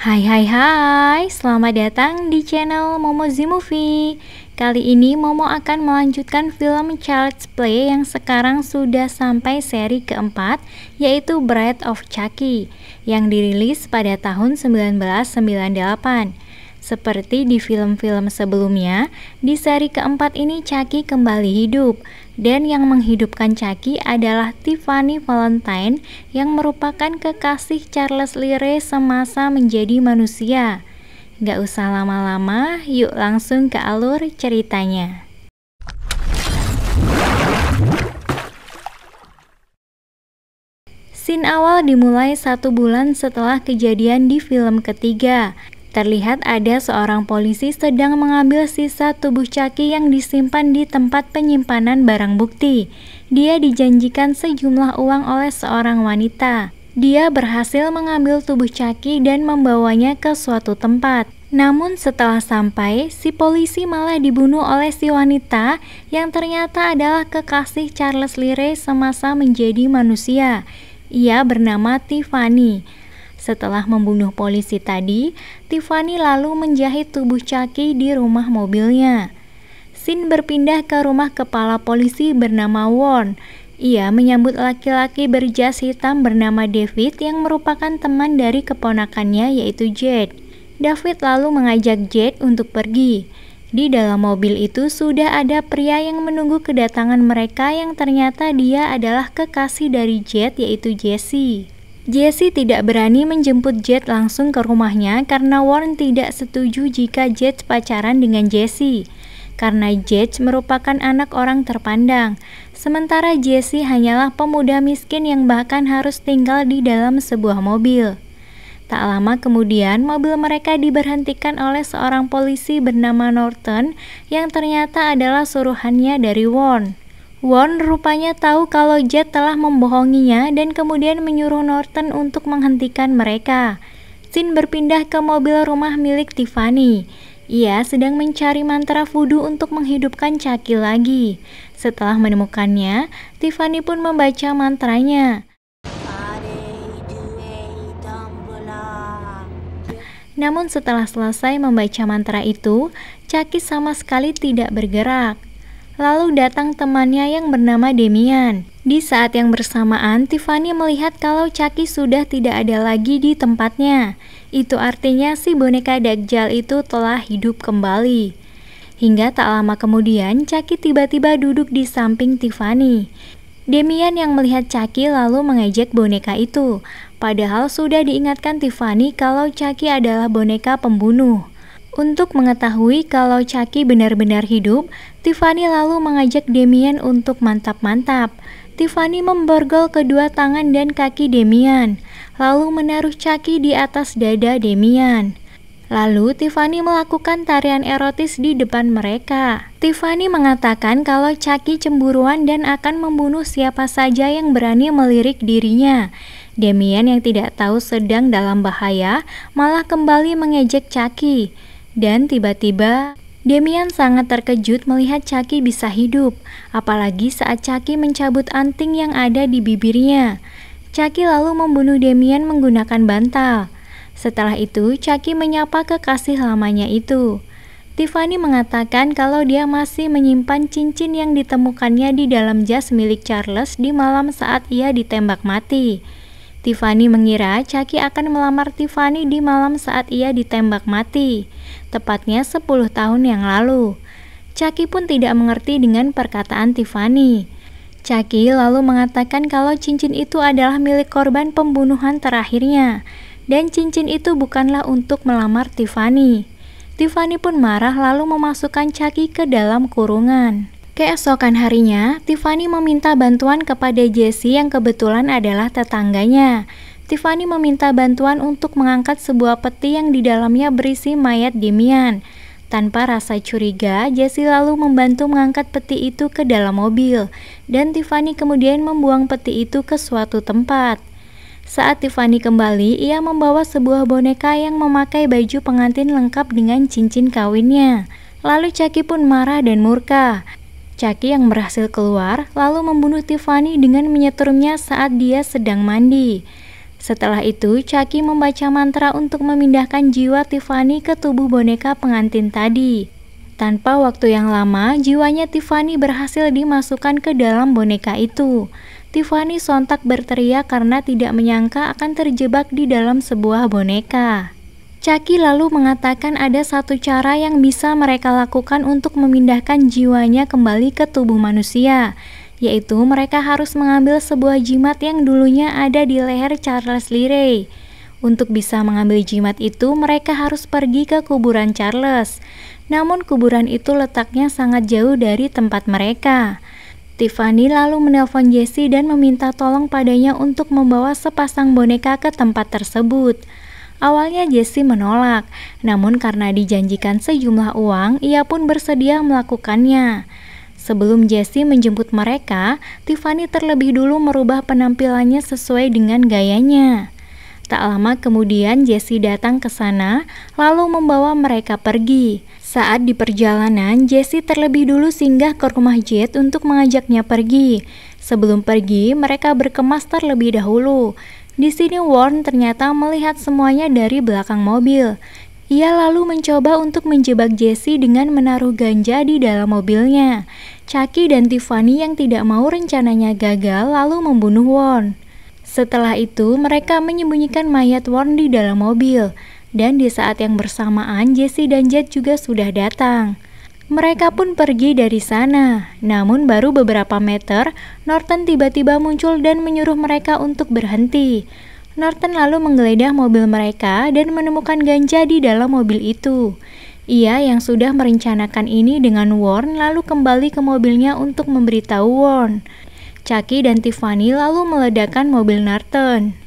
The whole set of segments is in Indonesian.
Hai, selamat datang di channel Momo Z Movie. Kali ini Momo akan melanjutkan film Child's Play yang sekarang sudah sampai seri keempat, yaitu Bride of Chucky, yang dirilis pada tahun 1998. Seperti di film-film sebelumnya, di seri keempat ini Chucky kembali hidup, dan yang menghidupkan Chucky adalah Tiffany Valentine yang merupakan kekasih Charles Lee Ray semasa menjadi manusia. Gak usah lama-lama, yuk langsung ke alur ceritanya. Scene awal dimulai 1 bulan setelah kejadian di film ketiga. Terlihat ada seorang polisi sedang mengambil sisa tubuh Chucky yang disimpan di tempat penyimpanan barang bukti. Dia dijanjikan sejumlah uang oleh seorang wanita. Dia berhasil mengambil tubuh Chucky dan membawanya ke suatu tempat. Namun setelah sampai, si polisi malah dibunuh oleh si wanita yang ternyata adalah kekasih Charles Lee Ray semasa menjadi manusia. Ia bernama Tiffany. Setelah membunuh polisi tadi, Tiffany lalu menjahit tubuh Chucky di rumah mobilnya. Scene berpindah ke rumah kepala polisi bernama Warren. Ia menyambut laki-laki berjas hitam bernama David yang merupakan teman dari keponakannya yaitu Jade. David lalu mengajak Jade untuk pergi. Di dalam mobil itu sudah ada pria yang menunggu kedatangan mereka yang ternyata dia adalah kekasih dari Jade yaitu Jesse. Jesse tidak berani menjemput Jade langsung ke rumahnya karena Warren tidak setuju jika Jade pacaran dengan Jesse. Karena Jade merupakan anak orang terpandang, sementara Jesse hanyalah pemuda miskin yang bahkan harus tinggal di dalam sebuah mobil. Tak lama kemudian, mobil mereka diberhentikan oleh seorang polisi bernama Norton yang ternyata adalah suruhannya dari Warren. Warren rupanya tahu kalau Jade telah membohonginya dan kemudian menyuruh Norton untuk menghentikan mereka. Scene berpindah ke mobil rumah milik Tiffany. Ia sedang mencari mantra voodoo untuk menghidupkan Chucky lagi. Setelah menemukannya, Tiffany pun membaca mantranya. Namun setelah selesai membaca mantra itu, Chucky sama sekali tidak bergerak. Lalu datang temannya yang bernama Damian. Di saat yang bersamaan, Tiffany melihat kalau Chucky sudah tidak ada lagi di tempatnya. Itu artinya si boneka Dajjal itu telah hidup kembali. Hingga tak lama kemudian, Chucky tiba-tiba duduk di samping Tiffany. Damian yang melihat Chucky lalu mengejek boneka itu. Padahal sudah diingatkan Tiffany kalau Chucky adalah boneka pembunuh. Untuk mengetahui kalau Chucky benar-benar hidup, Tiffany lalu mengajak Damian untuk mantap-mantap. Tiffany memborgol kedua tangan dan kaki Damian, lalu menaruh Chucky di atas dada Damian. Lalu Tiffany melakukan tarian erotis di depan mereka. Tiffany mengatakan kalau Chucky cemburuan dan akan membunuh siapa saja yang berani melirik dirinya. Damian yang tidak tahu sedang dalam bahaya malah kembali mengejek Chucky. Dan tiba-tiba, Damian sangat terkejut melihat Chucky bisa hidup, apalagi saat Chucky mencabut anting yang ada di bibirnya. Chucky lalu membunuh Damian menggunakan bantal. Setelah itu, Chucky menyapa kekasih lamanya itu. Tiffany mengatakan kalau dia masih menyimpan cincin yang ditemukannya di dalam jas milik Charles di malam saat ia ditembak mati. Tiffany mengira Chucky akan melamar Tiffany di malam saat ia ditembak mati, tepatnya 10 tahun yang lalu. Chucky pun tidak mengerti dengan perkataan Tiffany. Chucky lalu mengatakan kalau cincin itu adalah milik korban pembunuhan terakhirnya, dan cincin itu bukanlah untuk melamar Tiffany. Tiffany pun marah lalu memasukkan Chucky ke dalam kurungan. Keesokan harinya, Tiffany meminta bantuan kepada Jesse yang kebetulan adalah tetangganya. Tiffany meminta bantuan untuk mengangkat sebuah peti yang di dalamnya berisi mayat Damian. Tanpa rasa curiga, Jesse lalu membantu mengangkat peti itu ke dalam mobil, dan Tiffany kemudian membuang peti itu ke suatu tempat. Saat Tiffany kembali, ia membawa sebuah boneka yang memakai baju pengantin lengkap dengan cincin kawinnya. Lalu Chucky pun marah dan murka. Chucky yang berhasil keluar lalu membunuh Tiffany dengan menyetrumnya saat dia sedang mandi. Setelah itu, Chucky membaca mantra untuk memindahkan jiwa Tiffany ke tubuh boneka pengantin tadi. Tanpa waktu yang lama, jiwanya Tiffany berhasil dimasukkan ke dalam boneka itu. Tiffany sontak berteriak karena tidak menyangka akan terjebak di dalam sebuah boneka. Chucky lalu mengatakan ada satu cara yang bisa mereka lakukan untuk memindahkan jiwanya kembali ke tubuh manusia, yaitu mereka harus mengambil sebuah jimat yang dulunya ada di leher Charles Lee Ray. Untuk bisa mengambil jimat itu, mereka harus pergi ke kuburan Charles. Namun kuburan itu letaknya sangat jauh dari tempat mereka. Tiffany lalu menelpon Jessie dan meminta tolong padanya untuk membawa sepasang boneka ke tempat tersebut. Awalnya Jessie menolak, namun karena dijanjikan sejumlah uang, ia pun bersedia melakukannya. Sebelum Jessie menjemput mereka, Tiffany terlebih dulu merubah penampilannya sesuai dengan gayanya. Tak lama kemudian Jessie datang ke sana, lalu membawa mereka pergi. Saat di perjalanan, Jessie terlebih dulu singgah ke rumah Jet untuk mengajaknya pergi. Sebelum pergi, mereka berkemas terlebih dahulu. Di sini Warren ternyata melihat semuanya dari belakang mobil. Ia lalu mencoba untuk menjebak Jessie dengan menaruh ganja di dalam mobilnya. Chucky dan Tiffany yang tidak mau rencananya gagal lalu membunuh Warren. Setelah itu, mereka menyembunyikan mayat Warren di dalam mobil. Dan di saat yang bersamaan, Jessie dan Jet juga sudah datang. Mereka pun pergi dari sana. Namun baru beberapa meter, Norton tiba-tiba muncul dan menyuruh mereka untuk berhenti. Norton lalu menggeledah mobil mereka dan menemukan ganja di dalam mobil itu. Ia yang sudah merencanakan ini dengan Warren lalu kembali ke mobilnya untuk memberitahu Warren. Chucky dan Tiffany lalu meledakkan mobil Norton.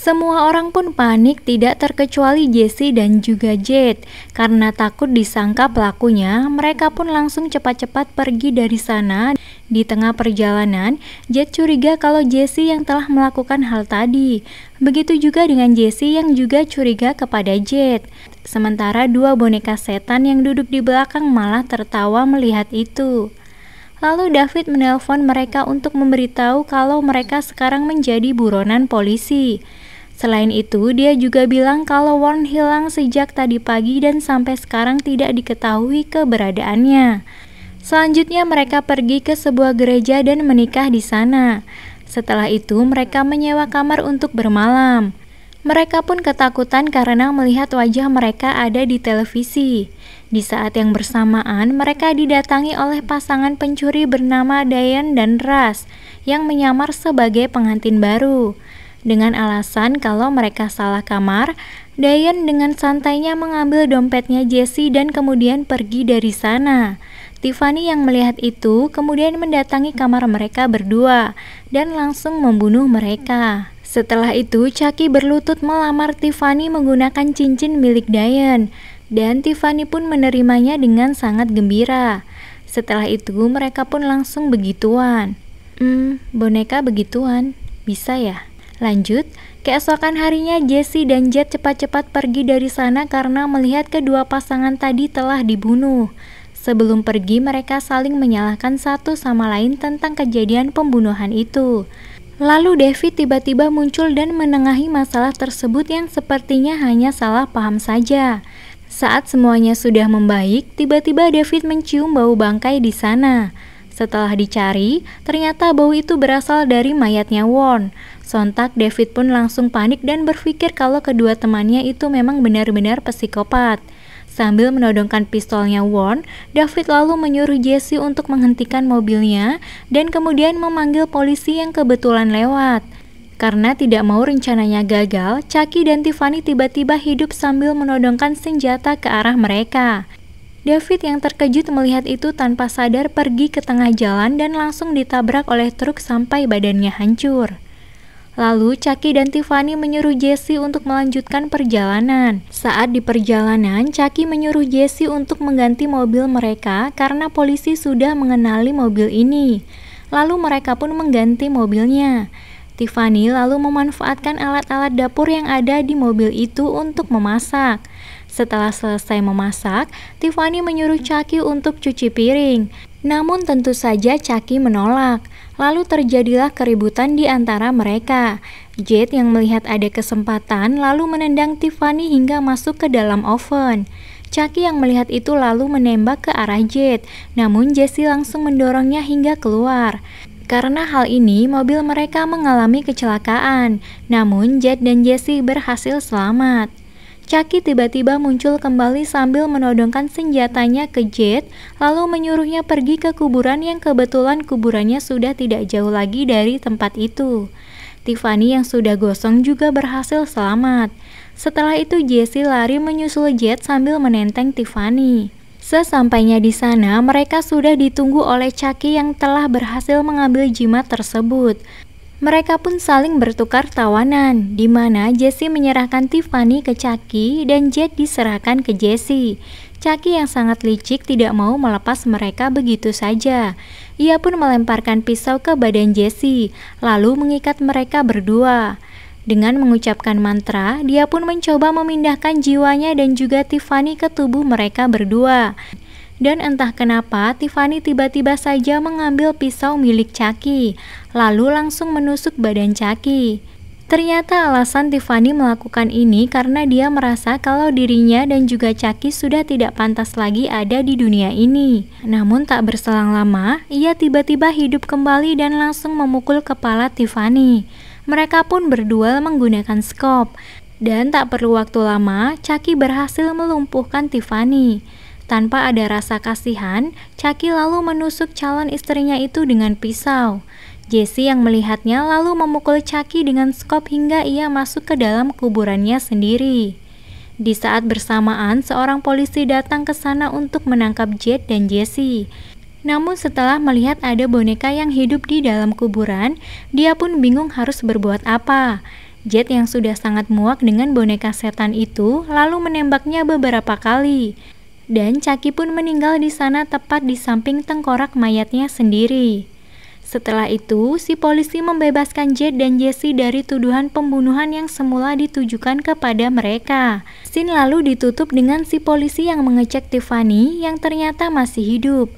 Semua orang pun panik, tidak terkecuali Jessie dan juga Jet. Karena takut disangka pelakunya, mereka pun langsung cepat-cepat pergi dari sana. Di tengah perjalanan, Jet curiga kalau Jessie yang telah melakukan hal tadi. Begitu juga dengan Jessie yang juga curiga kepada Jet. Sementara dua boneka setan yang duduk di belakang malah tertawa melihat itu. Lalu David menelpon mereka untuk memberitahu kalau mereka sekarang menjadi buronan polisi. Selain itu, dia juga bilang kalau Warren hilang sejak tadi pagi dan sampai sekarang tidak diketahui keberadaannya. Selanjutnya mereka pergi ke sebuah gereja dan menikah di sana. Setelah itu mereka menyewa kamar untuk bermalam. Mereka pun ketakutan karena melihat wajah mereka ada di televisi. Di saat yang bersamaan, mereka didatangi oleh pasangan pencuri bernama Diane dan Russ yang menyamar sebagai pengantin baru. Dengan alasan kalau mereka salah kamar, Diane dengan santainya mengambil dompetnya Jessie dan kemudian pergi dari sana. Tiffany yang melihat itu kemudian mendatangi kamar mereka berdua dan langsung membunuh mereka. Setelah itu, Chucky berlutut melamar Tiffany menggunakan cincin milik Diane, dan Tiffany pun menerimanya dengan sangat gembira. Setelah itu, mereka pun langsung begituan. Boneka begituan, bisa ya? Lanjut, keesokan harinya Jessie dan Jet cepat-cepat pergi dari sana karena melihat kedua pasangan tadi telah dibunuh. Sebelum pergi, mereka saling menyalahkan satu sama lain tentang kejadian pembunuhan itu. Lalu David tiba-tiba muncul dan menengahi masalah tersebut yang sepertinya hanya salah paham saja. Saat semuanya sudah membaik, tiba-tiba David mencium bau bangkai di sana. Setelah dicari, ternyata bau itu berasal dari mayatnya Warren. Sontak David pun langsung panik dan berpikir kalau kedua temannya itu memang benar-benar psikopat. Sambil menodongkan pistolnya Warren, David lalu menyuruh Jessie untuk menghentikan mobilnya dan kemudian memanggil polisi yang kebetulan lewat. Karena tidak mau rencananya gagal, Chucky dan Tiffany tiba-tiba hidup sambil menodongkan senjata ke arah mereka. David yang terkejut melihat itu tanpa sadar pergi ke tengah jalan dan langsung ditabrak oleh truk sampai badannya hancur. Lalu Chucky dan Tiffany menyuruh Jessie untuk melanjutkan perjalanan. Saat di perjalanan, Chucky menyuruh Jessie untuk mengganti mobil mereka karena polisi sudah mengenali mobil ini. Lalu mereka pun mengganti mobilnya. Tiffany lalu memanfaatkan alat-alat dapur yang ada di mobil itu untuk memasak. Setelah selesai memasak, Tiffany menyuruh Chucky untuk cuci piring. Namun tentu saja Chucky menolak. Lalu terjadilah keributan di antara mereka. Jade yang melihat ada kesempatan lalu menendang Tiffany hingga masuk ke dalam oven. Chucky yang melihat itu lalu menembak ke arah Jade, namun Jessie langsung mendorongnya hingga keluar. Karena hal ini, mobil mereka mengalami kecelakaan, namun Jade dan Jessie berhasil selamat. Chucky tiba-tiba muncul kembali sambil menodongkan senjatanya ke Jade, lalu menyuruhnya pergi ke kuburan yang kebetulan kuburannya sudah tidak jauh lagi dari tempat itu. Tiffany yang sudah gosong juga berhasil selamat. Setelah itu Jessie lari menyusul Jade sambil menenteng Tiffany. Sesampainya di sana, mereka sudah ditunggu oleh Chucky yang telah berhasil mengambil jimat tersebut. Mereka pun saling bertukar tawanan, di mana Jessie menyerahkan Tiffany ke Chucky dan Jade diserahkan ke Jessie. Chucky yang sangat licik tidak mau melepas mereka begitu saja. Ia pun melemparkan pisau ke badan Jessie, lalu mengikat mereka berdua. Dengan mengucapkan mantra, dia pun mencoba memindahkan jiwanya dan juga Tiffany ke tubuh mereka berdua. Dan entah kenapa Tiffany tiba-tiba saja mengambil pisau milik Chucky, lalu langsung menusuk badan Chucky. Ternyata alasan Tiffany melakukan ini karena dia merasa kalau dirinya dan juga Chucky sudah tidak pantas lagi ada di dunia ini. Namun tak berselang lama, ia tiba-tiba hidup kembali dan langsung memukul kepala Tiffany. Mereka pun berduel menggunakan skop. Dan tak perlu waktu lama, Chucky berhasil melumpuhkan Tiffany. Tanpa ada rasa kasihan, Chucky lalu menusuk calon istrinya itu dengan pisau. Jessie yang melihatnya lalu memukul Chucky dengan skop hingga ia masuk ke dalam kuburannya sendiri. Di saat bersamaan, seorang polisi datang ke sana untuk menangkap Jade dan Jessie. Namun setelah melihat ada boneka yang hidup di dalam kuburan, dia pun bingung harus berbuat apa. Jade yang sudah sangat muak dengan boneka setan itu lalu menembaknya beberapa kali. Dan Chucky pun meninggal di sana tepat di samping tengkorak mayatnya sendiri. Setelah itu, si polisi membebaskan Jade dan Jessie dari tuduhan pembunuhan yang semula ditujukan kepada mereka. Scene lalu ditutup dengan si polisi yang mengecek Tiffany yang ternyata masih hidup.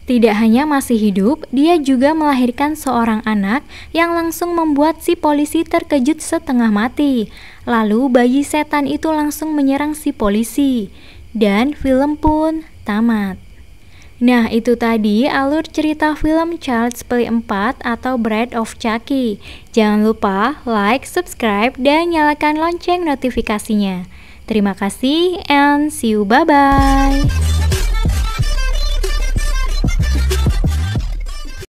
Tidak hanya masih hidup, dia juga melahirkan seorang anak yang langsung membuat si polisi terkejut setengah mati. Lalu bayi setan itu langsung menyerang si polisi. Dan film pun tamat. Nah, itu tadi alur cerita film Child's Play 4 atau Bride of Chucky. Jangan lupa like, subscribe, dan nyalakan lonceng notifikasinya. Terima kasih and see you, bye-bye.